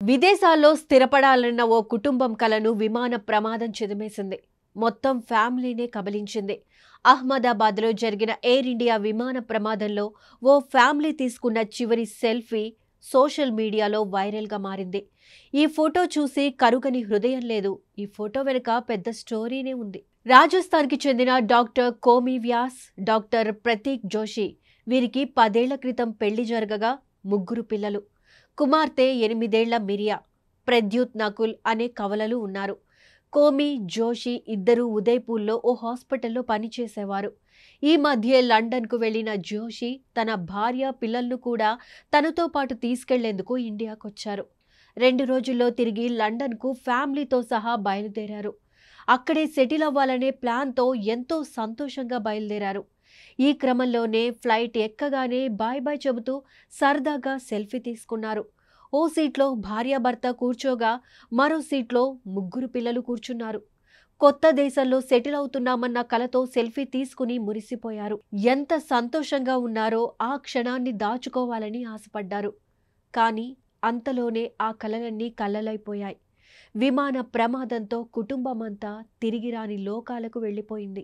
విదేశాల్లో స్థిరపడాలన్న ఓ కుటుంబం కలను విమాన ప్రమాదం చిదిమేసింది. మొత్తం ఫ్యామిలీనే కబలించింది. అహ్మదాబాద్లో జరిగిన ఎయిర్ ఇండియా విమాన ప్రమాదంలో ఓ ఫ్యామిలీ తీసుకున్న చివరి సెల్ఫీ సోషల్ మీడియాలో వైరల్గా మారింది. ఈ ఫోటో చూసి కరుగని హృదయం లేదు. ఈ ఫోటో వెనుక పెద్ద స్టోరీనే ఉంది. రాజస్థాన్కి చెందిన డాక్టర్ కోమి వ్యాస్, డాక్టర్ ప్రతీక్ జోషి వీరికి 10 ఏళ్ల క్రితం పెళ్లి జరగగా ముగ్గురు పిల్లలు. కుమార్తె 8 ఏళ్ల మిరియా, ప్రద్యుత్ నకుల్ అనే కవలలు ఉన్నారు. కోమి, జోషి ఇద్దరూ ఉదయ్పూర్లో ఓ హాస్పిటల్లో పనిచేసేవారు. ఈ మధ్య లండన్కు వెళ్లిన జోషి తన భార్య, పిల్లలను కూడా తనతో పాటు తీసుకెళ్లేందుకు ఇండియాకొచ్చారు. 2 రోజుల్లో తిరిగి లండన్కు ఫ్యామిలీతో సహా బయలుదేరారు. అక్కడే సెటిల్ అవ్వాలనే ప్లాన్తో ఎంతో సంతోషంగా బయలుదేరారు. ఈ క్రమంలోనే ఫ్లైట్ ఎక్కగానే బాయ్ బాయ్ చెబుతూ సరదాగా సెల్ఫీ తీసుకున్నారు. ఓ సీట్లో భార్యాభర్త కూర్చోగా మరో సీట్లో ముగ్గురు పిల్లలు కూర్చున్నారు. కొత్త దేశంలో సెటిల్ అవుతున్నామన్న కలతో సెల్ఫీ తీసుకుని మురిసిపోయారు. ఎంత సంతోషంగా ఉన్నారో ఆ క్షణాన్ని దాచుకోవాలని ఆశపడ్డారు. కానీ అంతలోనే ఆ కలలన్నీ కల్లలైపోయాయి. విమాన ప్రమాదంతో కుటుంబమంతా తిరిగి రాని లోకాలకు వెళ్ళిపోయింది.